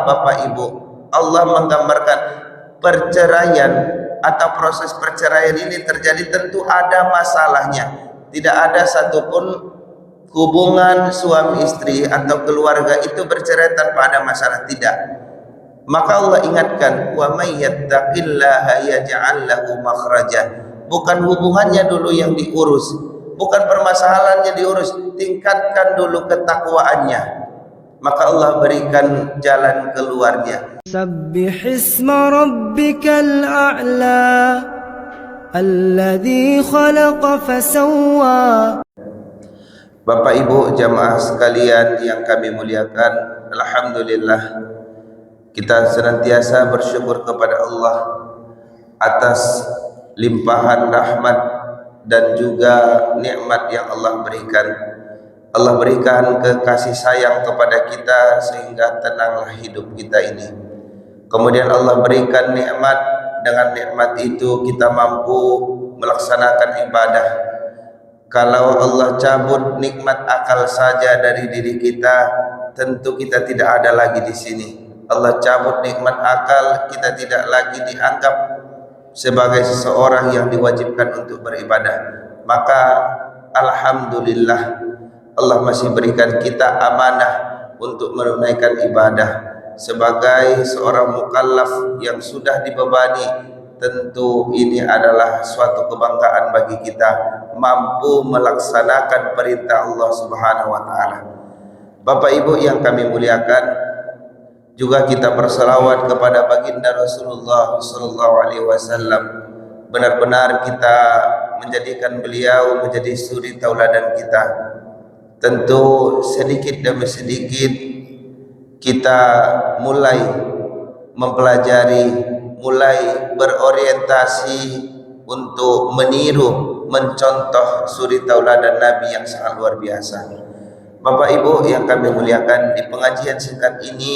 Bapak Ibu, Allah menggambarkan perceraian atau proses perceraian ini terjadi tentu ada masalahnya. Tidak ada satupun hubungan suami istri atau keluarga itu bercerai tanpa ada masalah, tidak. Maka Allah ingatkan, wa may yattaqillaha yaj'al lahu makhraja. Bukan hubungannya dulu yang diurus, bukan permasalahannya diurus, tingkatkan dulu ketakwaannya, maka Allah berikan jalan keluarnya. Sabbihisma rabbikal a'la alladzi khalaqa fasawwa. Bapak Ibu jamaah sekalian yang kami muliakan, alhamdulillah kita senantiasa bersyukur kepada Allah atas limpahan rahmat dan juga nikmat yang Allah berikan. Allah berikan kasih sayang kepada kita sehingga tenanglah hidup kita ini. Kemudian Allah berikan nikmat, dengan nikmat itu kita mampu melaksanakan ibadah. Kalau Allah cabut nikmat akal saja dari diri kita, tentu kita tidak ada lagi di sini. Allah cabut nikmat akal, kita tidak lagi dianggap sebagai seseorang yang diwajibkan untuk beribadah. Maka alhamdulillah Allah masih berikan kita amanah untuk menunaikan ibadah sebagai seorang mukallaf yang sudah dibebani. Tentu ini adalah suatu kebanggaan bagi kita, mampu melaksanakan perintah Allah Subhanahu wa taala. Bapak Ibu yang kami muliakan, juga kita berselawat kepada baginda Rasulullah sallallahu alaihi wasallam. Benar-benar kita menjadikan beliau menjadi suri tauladan kita. Tentu sedikit demi sedikit kita mulai mempelajari, mulai berorientasi untuk meniru, mencontoh suri tauladan Nabi yang sangat luar biasa. Bapak Ibu yang kami muliakan, di pengajian singkat ini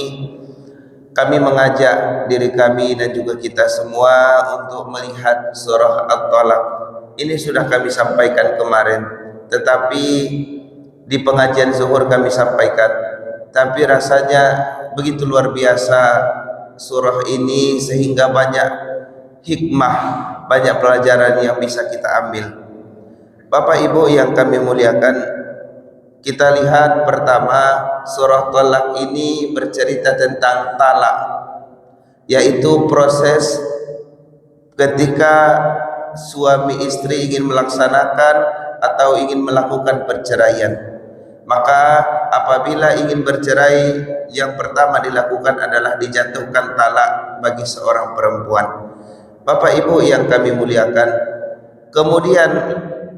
kami mengajak diri kami dan juga kita semua untuk melihat surah At-Talaq. Ini sudah kami sampaikan kemarin, tetapi di pengajian zuhur kami sampaikan, tapi rasanya begitu luar biasa surah ini sehingga banyak hikmah, banyak pelajaran yang bisa kita ambil. Bapak Ibu yang kami muliakan, kita lihat pertama surah Talaq ini bercerita tentang talak, yaitu proses ketika suami istri ingin melaksanakan atau ingin melakukan perceraian. Maka apabila ingin bercerai, yang pertama dilakukan adalah dijatuhkan talak bagi seorang perempuan. Bapak Ibu yang kami muliakan, kemudian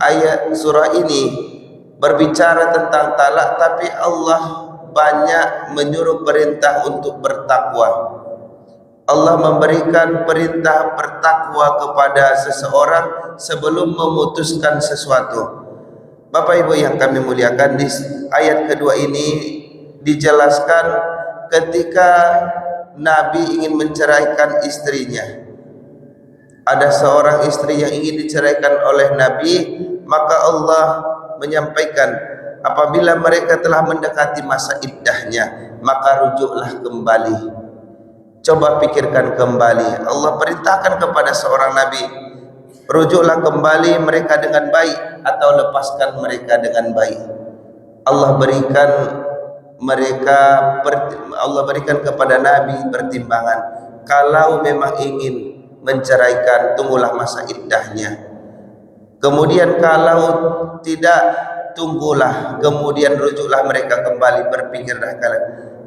ayat surah ini berbicara tentang talak, tapi Allah banyak menyuruh perintah untuk bertakwa. Allah memberikan perintah bertakwa kepada seseorang sebelum memutuskan sesuatu. Bapak Ibu yang kami muliakan, di ayat kedua ini dijelaskan ketika Nabi ingin menceraikan istrinya. Ada seorang istri yang ingin diceraikan oleh Nabi, maka Allah menyampaikan apabila mereka telah mendekati masa iddahnya, maka rujuklah kembali. Coba pikirkan kembali. Allah perintahkan kepada seorang Nabi, rujuklah kembali mereka dengan baik atau lepaskan mereka dengan baik. Allah berikan kepada Nabi pertimbangan. Kalau memang ingin menceraikan, tunggulah masa iddahnya. Kemudian kalau tidak, tunggulah, kemudian rujuklah mereka kembali, berpikirlah kalian.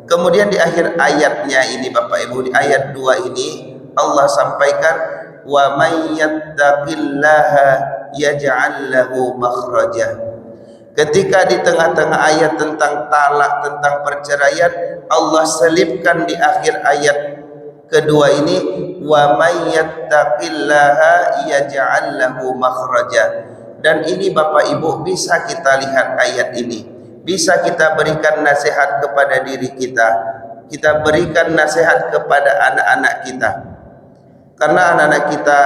Kemudian di akhir ayatnya ini Bapak Ibu, di ayat 2 ini Allah sampaikan, wa may yattaqillaha yaj'al lahu makhraja. Ketika di tengah-tengah ayat tentang talak, tentang perceraian, Allah selipkan di akhir ayat kedua ini, wa may yattaqillaha yaj'al lahu makhraja. Dan ini Bapak Ibu bisa kita lihat ayat ini, bisa kita berikan nasihat kepada diri kita, kita berikan nasihat kepada anak-anak kita. Karena anak-anak kita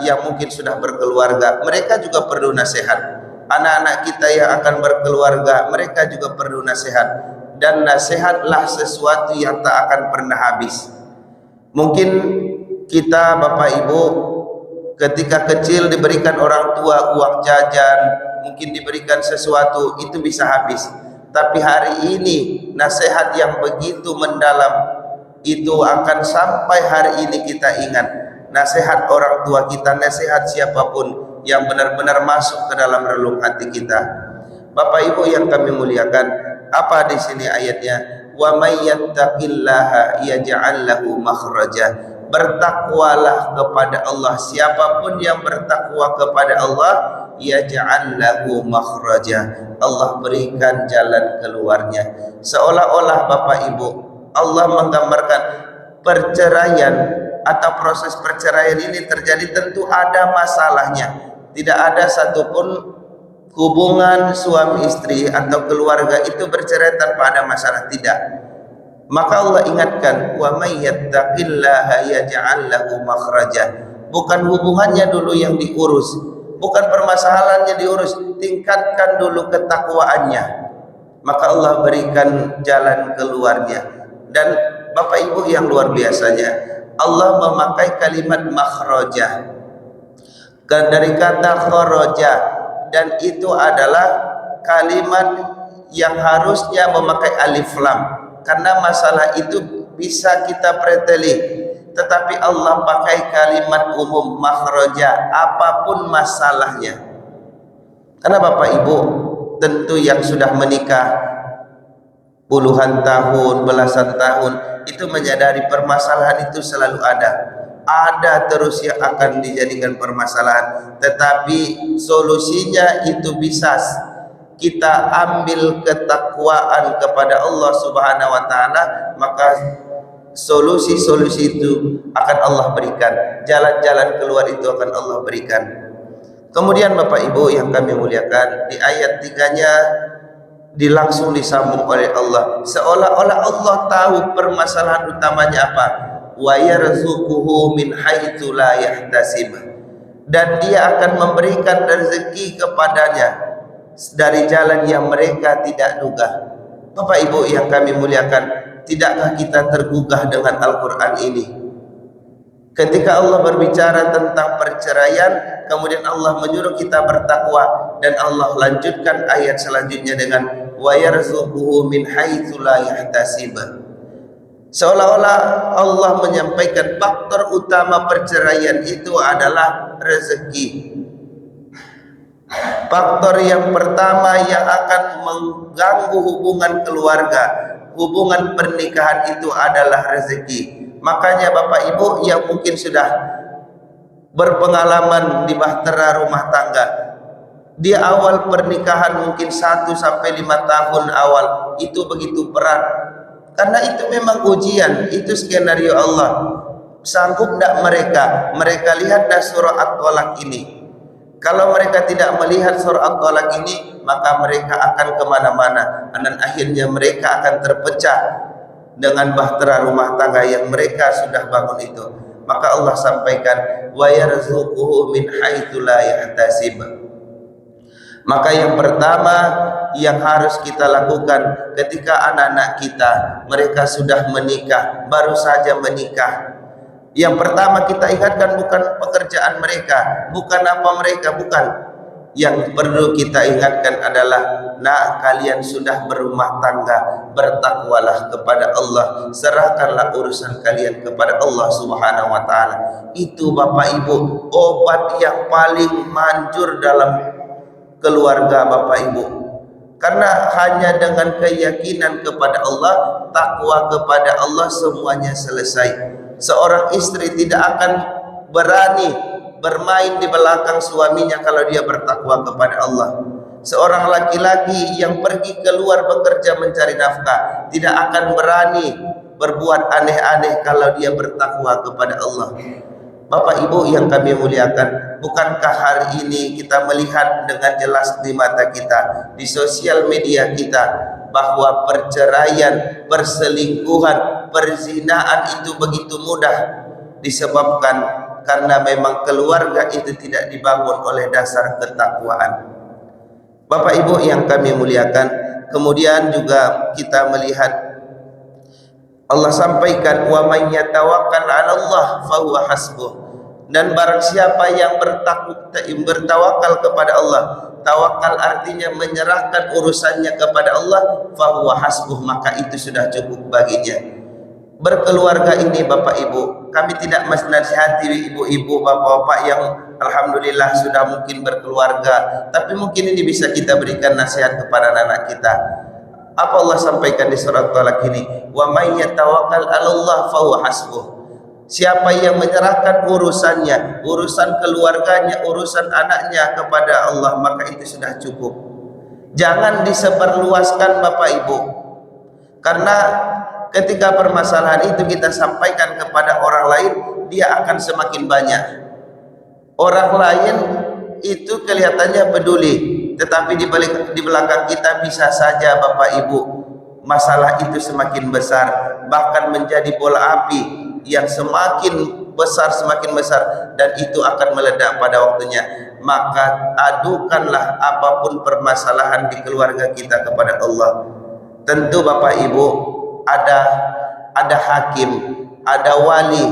yang mungkin sudah berkeluarga, mereka juga perlu nasihat. Anak-anak kita yang akan berkeluarga, mereka juga perlu nasihat. dan nasihatlah sesuatu yang tak akan pernah habis. Mungkin kita Bapak Ibu ketika kecil diberikan orang tua uang jajan, mungkin diberikan sesuatu, itu bisa habis. Tapi hari ini nasihat yang begitu mendalam itu akan sampai hari ini kita ingat. Nasihat orang tua kita, nasihat siapapun yang benar-benar masuk ke dalam relung hati kita. Bapak Ibu yang kami muliakan, apa di sini ayatnya? Wa may yattaqillaha yaj'al lahu makhraja. Bertakwalah kepada Allah, siapapun yang bertakwa kepada Allah, yaj'al lahu makhraja, Allah berikan jalan keluarnya. Seolah-olah Bapak Ibu, Allah menggambarkan perceraian atau proses perceraian ini terjadi tentu ada masalahnya. Tidak ada satupun hubungan suami istri atau keluarga itu bercerai tanpa ada masalah, tidak. Maka Allah ingatkan, wa may yattaqillaha yaj'al lahu makhraja. Bukan hubungannya dulu yang diurus, bukan permasalahannya diurus, tingkatkan dulu ketakwaannya, maka Allah berikan jalan keluarnya. Dan Bapak Ibu yang luar biasanya, Allah memakai kalimat makhraja dari kata kharaja, dan itu adalah kalimat yang harusnya memakai alif lam, karena masalah itu bisa kita preteli, tetapi Allah pakai kalimat umum makhraja, apapun masalahnya. Karena Bapak Ibu tentu yang sudah menikah puluhan tahun, belasan tahun, itu menyadari permasalahan itu selalu ada terus yang akan dijadikan permasalahan, tetapi solusinya itu bisa kita ambil ketakwaan kepada Allah Subhanahu wa taala, maka solusi-solusi itu akan Allah berikan, jalan-jalan keluar itu akan Allah berikan. Kemudian Bapak Ibu yang kami muliakan, di ayat 3-nya langsung disambung oleh Allah, seolah-olah Allah tahu permasalahan utamanya apa. Wa yarzuquhu min haitsu la yahtasib, dan Dia akan memberikan rezeki kepadanya dari jalan yang mereka tidak duga. Bapak Ibu yang kami muliakan, tidakkah kita tergugah dengan Al-Quran ini? Ketika Allah berbicara tentang perceraian, kemudian Allah menyuruh kita bertakwa, dan Allah lanjutkan ayat selanjutnya dengan wa yarzuquhu min haitsu la yahtasib. Seolah-olah Allah menyampaikan faktor utama perceraian itu adalah rezeki. Faktor yang pertama yang akan mengganggu hubungan keluarga, hubungan pernikahan itu adalah rezeki. Makanya Bapak Ibu yang mungkin sudah berpengalaman di bahtera rumah tangga, di awal pernikahan mungkin 1 sampai 5 tahun awal itu begitu berat, karena itu memang ujian, itu skenario Allah. Sanggup tidak mereka lihatlah surah At-Thalaq ini. Kalau mereka tidak melihat surah At-Thalaq ini, maka mereka akan kemana-mana, dan akhirnya mereka akan terpecah dengan bahtera rumah tangga yang mereka sudah bangun itu. Maka Allah sampaikan wa yarzuquhu min haitsu la yahtasib. Maka yang pertama yang harus kita lakukan ketika anak-anak kita mereka sudah menikah, baru saja menikah, yang pertama kita ingatkan bukan pekerjaan mereka, bukan apa mereka, bukan. Yang perlu kita ingatkan adalah, nak, kalian sudah berumah tangga, bertakwalah kepada Allah, serahkanlah urusan kalian kepada Allah Subhanahu wa taala. Itu Bapak Ibu obat yang paling manjur dalam keluarga Bapak Ibu. Karena hanya dengan keyakinan kepada Allah, takwa kepada Allah, semuanya selesai. Seorang istri tidak akan berani bermain di belakang suaminya kalau dia bertakwa kepada Allah. Seorang laki-laki yang pergi keluar bekerja mencari nafkah tidak akan berani berbuat aneh-aneh kalau dia bertakwa kepada Allah. Bapak Ibu yang kami muliakan, bukankah hari ini kita melihat dengan jelas di mata kita, di sosial media kita, bahwa perceraian, perselingkuhan, perzinaan itu begitu mudah disebabkan karena memang keluarga itu tidak dibangun oleh dasar ketakwaan. Bapak Ibu yang kami muliakan, kemudian juga kita melihat Allah sampaikan wa may yatawakkal 'ala Allah fa huwa hasbuh. Dan barang siapa yang bertawakal kepada Allah, tawakal artinya menyerahkan urusannya kepada Allah, fa huwa hasbuh, maka itu sudah cukup baginya. Berkeluarga ini Bapak Ibu, kami tidak menasihati ibu-ibu, bapak-bapak yang alhamdulillah sudah mungkin berkeluarga, tapi mungkin ini bisa kita berikan nasihat kepada anak kita. Apa Allah sampaikan di surat Talaq ini? Wa may yatawakkal 'ala Allah fa huwa hasbuh. Siapa yang menyerahkan urusannya, urusan keluarganya, urusan anaknya kepada Allah, maka itu sudah cukup. Jangan disebarluaskan Bapak Ibu, karena ketika permasalahan itu kita sampaikan kepada orang lain, dia akan semakin banyak. Orang lain itu kelihatannya peduli, tetapi di belakang kita bisa saja Bapak Ibu masalah itu semakin besar, bahkan menjadi bola api yang semakin besar, dan itu akan meledak pada waktunya. Maka adukanlah apapun permasalahan di keluarga kita kepada Allah. Tentu Bapak Ibu, ada hakim, ada wali,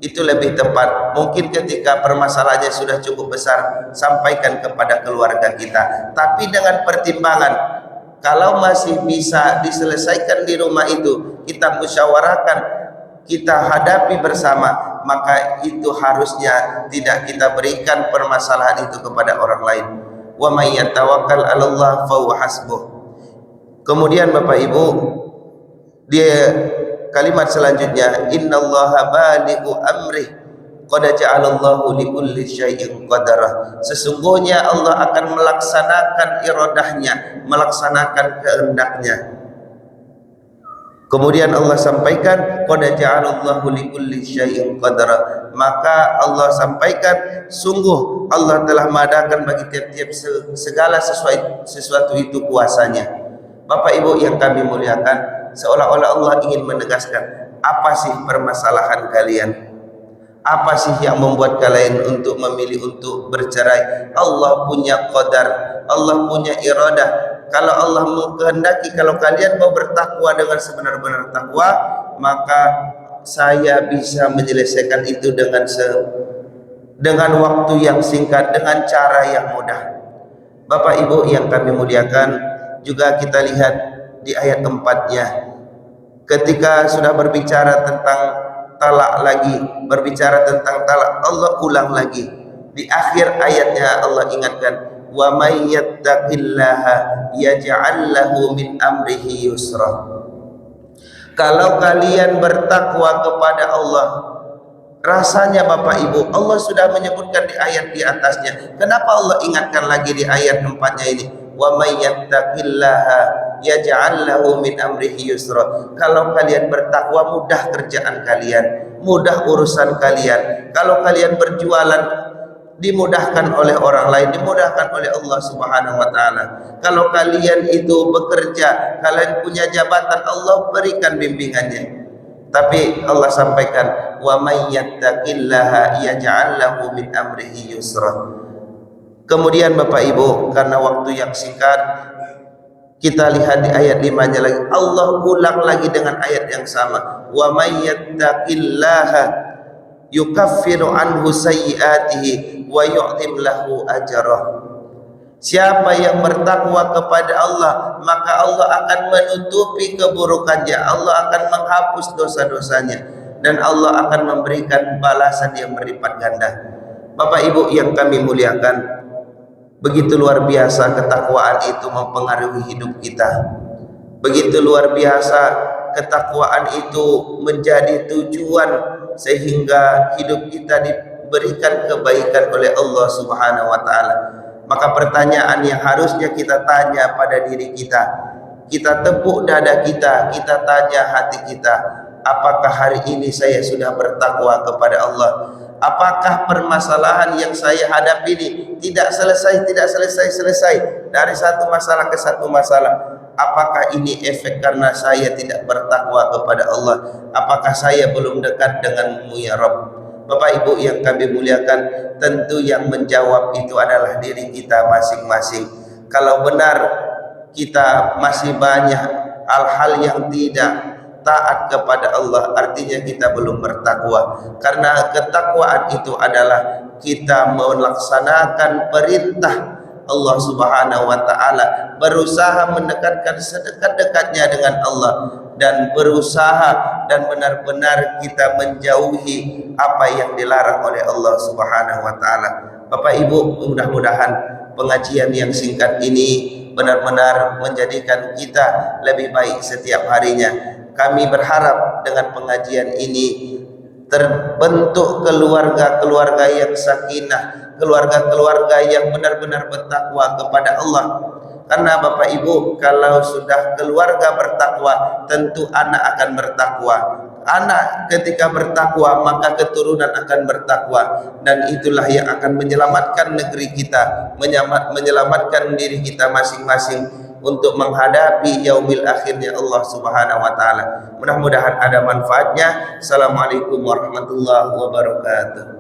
itu lebih tepat. Mungkin ketika permasalahannya sudah cukup besar, sampaikan kepada keluarga kita, tapi dengan pertimbangan, kalau masih bisa diselesaikan di rumah itu, kita musyawarahkan, kita hadapi bersama, maka itu harusnya tidak kita berikan permasalahan itu kepada orang lain. Wa may yatawakkal 'ala Allah fa huwa hasbuh. Kemudian Bapak Ibu, dia kalimat selanjutnya, innallaha balighu amrih qad ja'alallahu likulli syai'in qadara. Sesungguhnya Allah akan melaksanakan iradahnya, melaksanakan kehendaknya. Kemudian Allah sampaikan qad ja'alallahu likulli syai'in qadara. Maka Allah sampaikan, sungguh Allah telah mengadakan bagi tiap-tiap segala sesuatu itu kuasanya. Bapak Ibu yang kami muliakan, seolah-olah Allah ingin menegaskan, apa sih permasalahan kalian? Apa sih yang membuat kalian untuk memilih untuk bercerai? Allah punya qadar, Allah punya iradah. Kalau Allah menghendaki, kalau kalian mau bertakwa dengan sebenar-benar takwa, maka saya bisa menyelesaikan itu dengan waktu yang singkat, dengan cara yang mudah. Bapak Ibu yang kami muliakan, juga kita lihat di ayat 4-nya, ketika sudah berbicara tentang talak lagi, berbicara tentang talak, Allah ulang lagi. Di akhir ayatnya Allah ingatkan, wa may yattaqillaha yaj'al lahu min amrihi yusra. Kalau kalian bertakwa kepada Allah, rasanya Bapak Ibu, Allah sudah menyebutkan di ayat di atasnya. Kenapa Allah ingatkan lagi di ayat 4-nya ini? Wa may yattaqillaha yaj'al lahu min amrihi yusra. Kalau kalian bertakwa, mudah kerjaan kalian, mudah urusan kalian. Kalau kalian berjualan, dimudahkan oleh orang lain, dimudahkan oleh Allah Subhanahu wa taala. Kalau kalian itu bekerja, kalian punya jabatan, Allah berikan bimbingannya. Tapi Allah sampaikan, wa may yattaqillaha yaj'al lahu min amrihi yusra. Kemudian Bapak Ibu, karena waktu yang singkat, kita lihat di ayat 5-nya lagi, Allah ulang lagi dengan ayat yang sama, wa may yattaqillaha yukaffiru anhu sayyi'atihi wa yu'tim lahu ajrah. Siapa yang bertakwa kepada Allah, maka Allah akan menutupi keburukannya, Allah akan menghapus dosa-dosanya, dan Allah akan memberikan balasan yang berlipat ganda. Bapak Ibu yang kami muliakan, begitu luar biasa ketakwaan itu mempengaruhi hidup kita. Begitu luar biasa ketakwaan itu menjadi tujuan sehingga hidup kita diberikan kebaikan oleh Allah Subhanahu wa taala. Maka pertanyaan yang harusnya kita tanya pada diri kita, kita tepuk dada kita, kita tanya hati kita, apakah hari ini saya sudah bertakwa kepada Allah? Apakah permasalahan yang saya hadapi ini tidak selesai dari satu masalah ke satu masalah? Apakah ini efek karena saya tidak bertakwa kepada Allah? Apakah saya belum dekat denganmu ya Rabb? Bapak Ibu yang kami muliakan, tentu yang menjawab itu adalah diri kita masing-masing. Kalau benar kita masih banyak hal-hal yang tidak taat kepada Allah, artinya kita belum bertakwa. Karena ketakwaan itu adalah kita melaksanakan perintah Allah Subhanahu wa taala, berusaha mendekatkan sedekat-dekatnya dengan Allah, dan berusaha dan benar-benar kita menjauhi apa yang dilarang oleh Allah Subhanahu wa taala. Bapak Ibu, mudah-mudahan pengajian yang singkat ini benar-benar menjadikan kita lebih baik setiap harinya. Kami berharap dengan pengajian ini terbentuk keluarga-keluarga yang sakinah, keluarga-keluarga yang benar-benar bertakwa kepada Allah. Karena Bapak Ibu, kalau sudah keluarga bertakwa, tentu anak akan bertakwa. Anak ketika bertakwa, maka keturunan akan bertakwa, dan itulah yang akan menyelamatkan negeri kita, menyelamatkan diri kita masing-masing untuk menghadapi yaumil akhirnya Allah Subhanahu wa taala. Mudah-mudahan ada manfaatnya. Assalamualaikum warahmatullahi wabarakatuh.